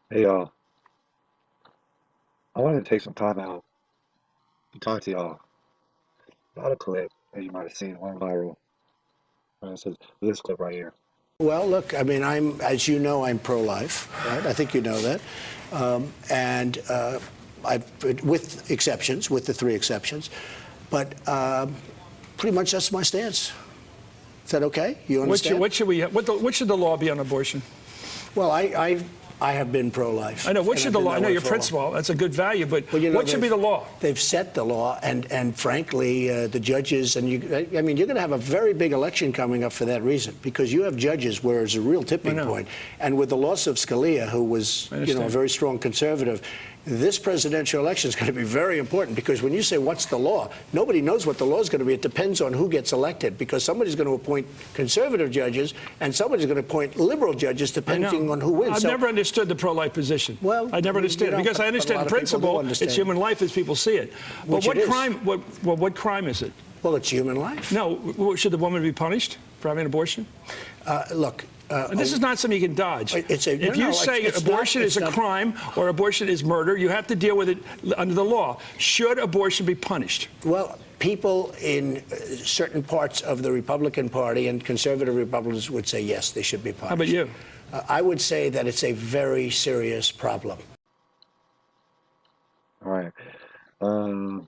Hey y'all, I wanted to take some time out to talk to y'all about a clip that you might have seen went viral. It says this clip right here. Well, look, I mean, as you know, I'm pro-life, right? I think you know that. And with exceptions, with the three exceptions. But pretty much that's my stance. Is that okay? You understand? What should the law be on abortion? Well, I have been pro-life. I know. What and should I've the been law? I that know way your for a while. principle. That's a good value, but Well, you know, what should be the law? they've set the law, and frankly, the judges, and I mean, you're going to have a very big election coming up for that reason, because you have judges where it's a real tipping point. And with the loss of Scalia, who was, you know, a very strong conservative, this presidential election is going to be very important, because when you say what's the law, nobody knows what the law is going to be. It depends on who gets elected, because somebody's going to appoint conservative judges and somebody's going to appoint liberal judges, depending on who wins. I've never understood the pro-life position. Well, I never understood it, because I understand the principle. It's human life as people see it. But what crime? What crime is it? Well, it's human life. No, should the woman be punished for having an abortion? Look. This is not something you can dodge. If you say abortion is a crime or abortion is murder, you have to deal with it under the law. Should abortion be punished? Well, people in certain parts of the Republican Party and conservative Republicans would say yes, they should be punished. How about you? I would say that it's a very serious problem. All right. Um,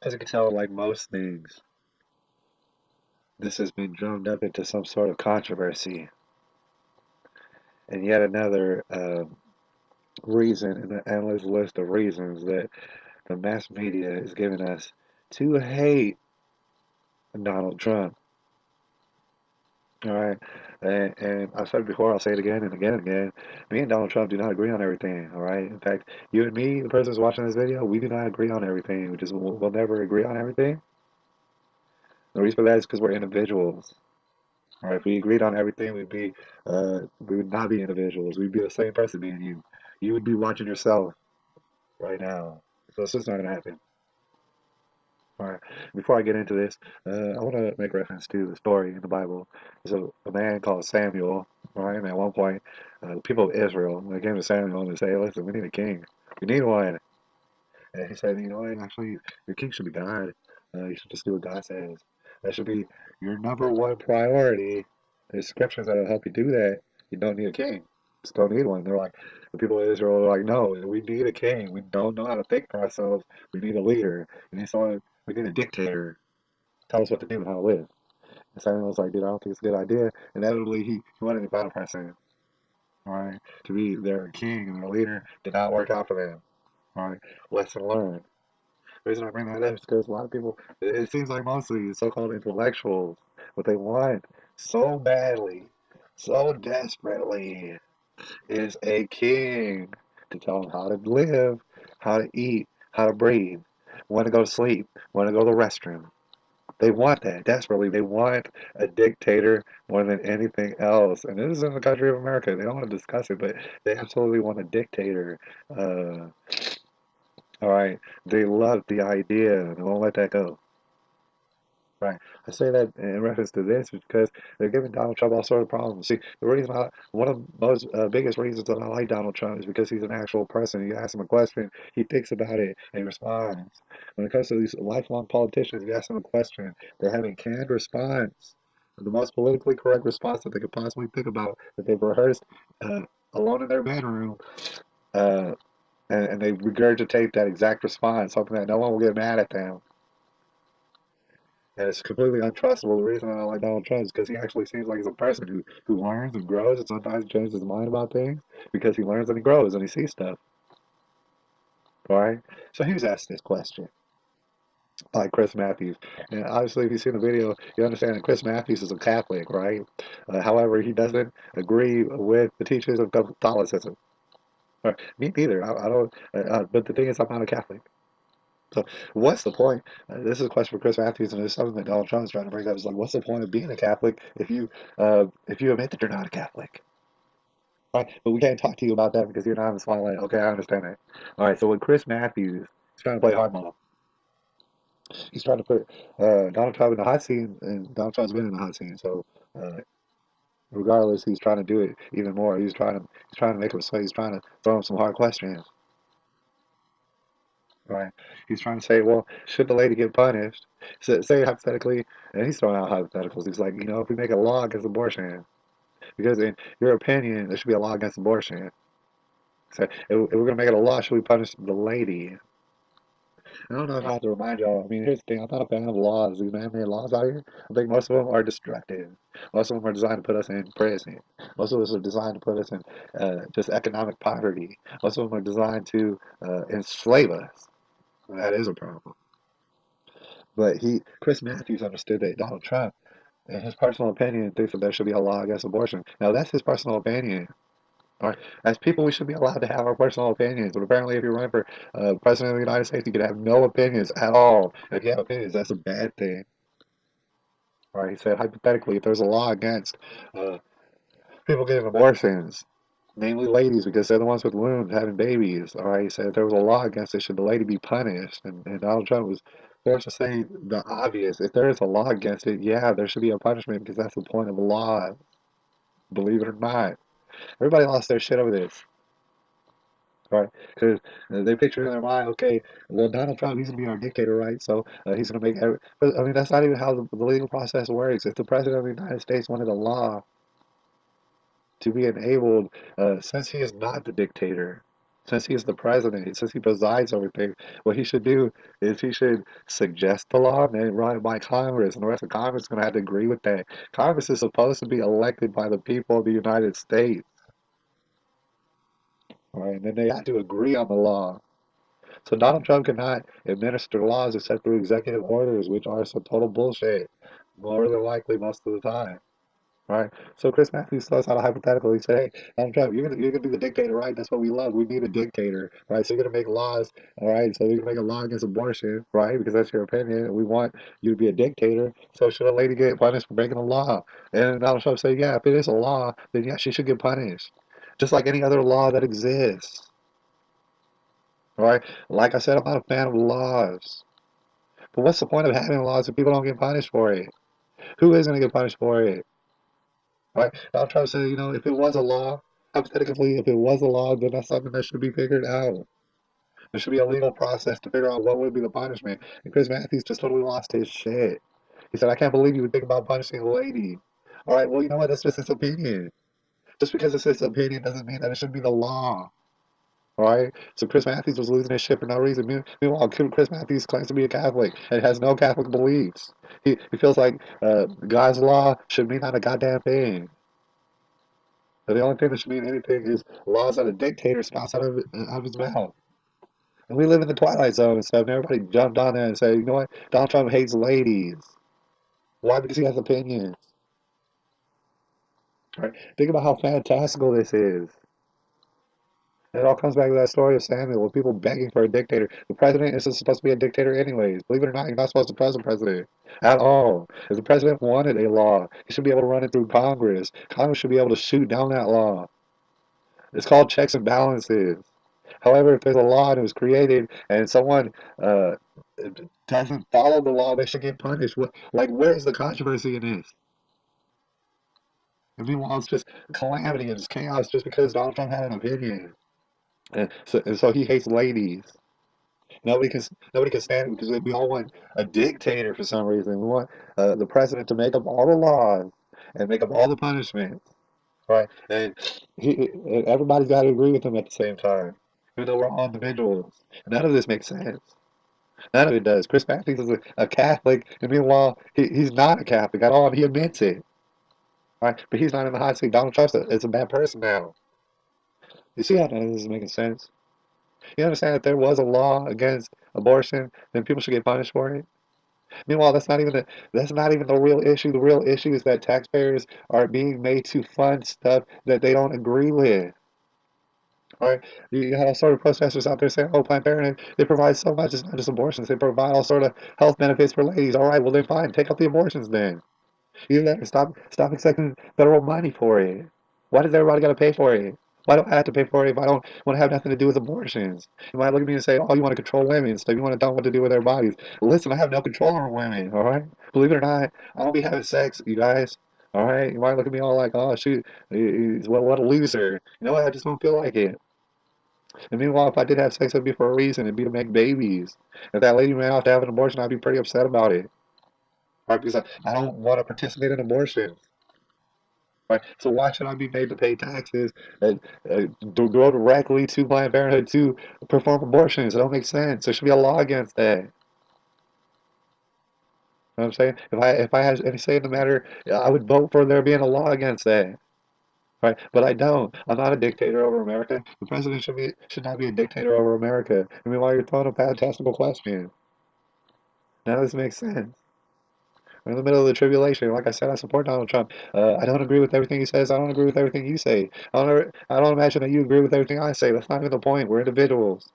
as you can tell, like most things, this has been drummed up into some sort of controversy, and yet another reason in the endless list of reasons that the mass media is giving us to hate Donald Trump. All right. And I've said it before, I'll say it again and again and again. Me and Donald Trump do not agree on everything. All right. In fact, you and me, the person who's watching this video, we do not agree on everything. We'll never agree on everything. The reason for that is because we're individuals. All right. If we agreed on everything, we would not be individuals. We'd be the same person, me and you. You would be watching yourself right now. So it's just not gonna happen. All right. Before I get into this, I want to make reference to the story in the Bible. There's a man called Samuel, all right? And at one point, the people of Israel, when they came to Samuel and they say, hey, listen, we need a king. We need one. And he said, you know what? Actually, your king should be God. You should just do what God says. That should be your number one priority. There's scriptures that'll help you do that. You don't need a king. Just don't need one. They're like, the people of Israel are like, no, we need a king. We don't know how to think for ourselves. We need a leader. And he saw, we need a dictator. Tell us what to do and how to live. And Samuel was like, dude, I don't think it's a good idea. Inevitably, he wanted to battle person, all right, to be their king and their leader. Did not work out for them. All right, lesson learned. The reason I bring that up is because a lot of people, it seems like mostly so-called intellectuals, what they want so badly, so desperately, is a king to tell them how to live, how to eat, how to breathe, when to go to sleep, when to go to the restroom. They want that desperately. They want a dictator more than anything else. And this is in the country of America. They don't want to discuss it, but they absolutely want a dictator. Uh, all right. They love the idea. They won't let that go. Right. I say that in reference to this because they're giving Donald Trump all sorts of problems. See, one of the most biggest reasons that I like Donald Trump is because he's an actual person. You ask him a question, he thinks about it and he responds. When it comes to these lifelong politicians, you ask them a question, they have a canned response, the most politically correct response that they could possibly think about that they've rehearsed uh, alone in their bedroom, uh, and they regurgitate that exact response, hoping that no one will get mad at them. And it's completely untrustable. The reason I don't like Donald Trump is because he actually seems like he's a person who learns and grows and sometimes changes his mind about things because he learns and he grows and he sees stuff. All right? So he was asked this question by Chris Matthews. And obviously, if you've seen the video, you understand that Chris Matthews is a Catholic, right? However, he doesn't agree with the teachings of Catholicism. Me neither. I don't. But the thing is, I'm not a Catholic. So what's the point? This is a question for Chris Matthews, and it's something that Donald Trump is trying to bring up. Is like, what's the point of being a Catholic if you admit that you're not a Catholic? Right? But we can't talk to you about that because you're not in the spotlight. Okay, I understand that. All right. So with Chris Matthews, he's trying to play hardball. He's trying to put Donald Trump in the hot seat, and Donald Trump's been in the hot seat. So uh, Regardless, he's trying to do it even more. He's trying to make him say, he's trying to throw him some hard questions. Right. He's trying to say, well, should the lady get punished? Say hypothetically, and he's throwing out hypotheticals. He's like, if we make a law against abortion, because in your opinion, there should be a law against abortion. So if we're gonna make it a law, should we punish the lady? I don't know if I have to remind y'all. I mean, here's the thing. I'm not a fan of laws. These man-made laws out here. I think most of them are destructive. Most of them are designed to put us in prison. Most of us are designed to put us in just economic poverty. Most of them are designed to enslave us. That is a problem. But Chris Matthews understood that Donald Trump, in his personal opinion, thinks that there should be a law against abortion. Now, that's his personal opinion. All right. As people, we should be allowed to have our personal opinions. But apparently, if you run for president of the United States, you can have no opinions at all. If you have opinions, that's a bad thing. All right. He said, hypothetically, if there's a law against uh, people getting abortions, namely ladies, because they're the ones with wombs having babies. All right. He said, if there was a law against it, should the lady be punished? And Donald Trump was forced to say the obvious. If there is a law against it, yeah, there should be a punishment because that's the point of the law. Believe it or not. Everybody lost their shit over this. Right? Because they picture in their mind, okay, well, Donald Trump, he's going to be our dictator, right? So he's going to make but I mean, that's not even how the legal process works. If the president of the United States wanted a law to be enabled, since he is not the dictator, since he is the president, since he presides over things, what he should do is he should suggest the law and then run it by Congress, and the rest of Congress is going to have to agree with that. Congress is supposed to be elected by the people of the United States, right? And then they have to agree on the law. So Donald Trump cannot administer laws except through executive orders, which are some total bullshit, more than likely most of the time. Right? So Chris Matthews throws out a hypothetical. He said, hey, Donald Trump, you're gonna be the dictator, right? That's what we love. We need a dictator, right? So you're gonna make laws, all right? So you're gonna make a law against abortion, right? Because that's your opinion, and we want you to be a dictator. So should a lady get punished for breaking a law? And Donald Trump said, yeah, if it is a law, then yeah, she should get punished. Just like any other law that exists. Right? Like I said, I'm not a fan of laws. But what's the point of having laws if people don't get punished for it? Who is going to get punished for it? Right? Donald Trump said, if it was a law, hypothetically, if it was a law, then that's something that should be figured out. There should be a legal process to figure out what would be the punishment. And Chris Matthews just totally lost his shit. He said, I can't believe you would think about punishing a lady. All right, well, you know what? That's just his opinion. Just because it's his opinion doesn't mean that it should be the law. Right? So Chris Matthews was losing his shit for no reason. Meanwhile, Chris Matthews claims to be a Catholic and has no Catholic beliefs. He feels like God's law should mean not a goddamn thing. The only thing that should mean anything is laws that a dictator spouts out of his mouth. And we live in the Twilight Zone and stuff, and everybody jumped on there and said, you know what? Donald Trump hates ladies. Why? Because he has opinions. Right? Think about how fantastical this is. It all comes back to that story of Samuel, with people begging for a dictator. The president isn't supposed to be a dictator anyways. Believe it or not, you're not supposed to trust the president at all. If the president wanted a law, he should be able to run it through Congress. Congress should be able to shoot down that law. It's called checks and balances. However, if there's a law and it was created and someone doesn't follow the law, they should get punished. Where's the controversy in this? And meanwhile, it's just calamity and it's chaos just because Donald Trump had an opinion. And so he hates ladies. Nobody can nobody can stand it because we all want a dictator for some reason. We want the president to make up all the laws and make up all the punishments, right? And everybody's got to agree with him at the same time, even though we're all individuals. None of this makes sense. None of it does. Chris Matthews is a Catholic, and meanwhile he's not a Catholic at all, and he admits it, right? But he's not in the hot seat. Donald Trump is a bad person now. You see how none of this is making sense? You understand that there was a law against abortion, then people should get punished for it. Meanwhile, that's not even the real issue. The real issue is that taxpayers are being made to fund stuff that they don't agree with. Right? You have all sort of protesters out there saying, "Oh, Planned Parenthood, they provide so much. It's not just abortions. They provide all sort of health benefits for ladies." All right, well then fine, take out the abortions then. You know, stop accepting federal money for it. Why does everybody got to pay for it? Why don't I have to pay for it if I don't want to have nothing to do with abortions? You might look at me and say, "Oh, you want to control women, so you want to tell them what to do with their bodies." Listen, I have no control over women. All right, believe it or not, I don't be having sex, you guys. All right, you might look at me all like, oh shoot, what a loser. You know what? I just don't feel like it. And meanwhile, if I did have sex, it'd be for a reason. It'd be to make babies. If that lady ran out to have an abortion, I'd be pretty upset about it. Right? Because I don't want to participate in abortion. Right? So why should I be made to pay taxes and go directly to Planned Parenthood to perform abortions? It don't make sense. There should be a law against that. You know what I'm saying? If I had any say in the matter, I would vote for there being a law against that. Right? But I don't. I'm not a dictator over America. The president should not be a dictator over America. I mean, while you're throwing a fantastical question, none of this makes sense. We're in the middle of the tribulation. Like I said, I support Donald Trump. I don't agree with everything he says. I don't agree with everything you say. I don't imagine that you agree with everything I say. That's not even the point. We're individuals.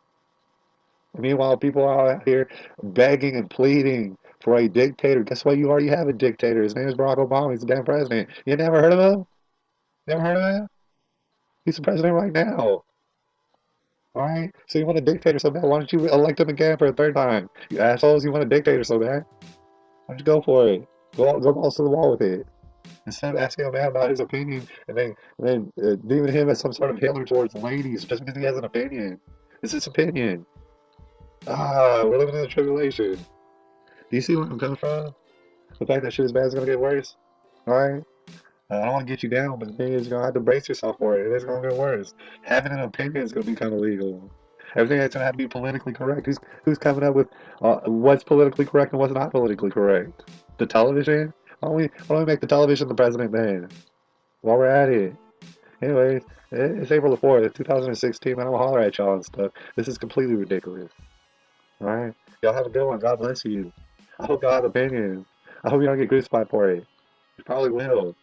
And meanwhile, people are out here begging and pleading for a dictator. Guess what? You already have a dictator. His name is Barack Obama. He's the damn president. You never heard of him? Never heard of him? He's the president right now. All right? So you want a dictator so bad? Why don't you elect him again for a third time? You assholes, you want a dictator so bad? Why don't you go for it? Go balls to the wall with it. Instead of asking a man about his opinion and then deeming him as some sort of Hitler towards ladies just because he has an opinion. It's his opinion. We're living in a tribulation. Do you see where I'm coming from? The fact that shit is bad is gonna get worse. Alright? I don't want to get you down, but the thing is, you're gonna have to brace yourself for it. It is gonna get worse. Having an opinion is gonna become illegal. Everything that's gonna have to be politically correct. Who's coming up with what's politically correct and what's not politically correct? The television? Why don't we make the television the president then? While we're at it. Anyways, it's April the 4th, it's 2016, man. I'm gonna holler at y'all and stuff. This is completely ridiculous. Alright? Y'all have a good one. God bless you. I hope y'all have opinions. I hope you don't get crucified for it. You probably will.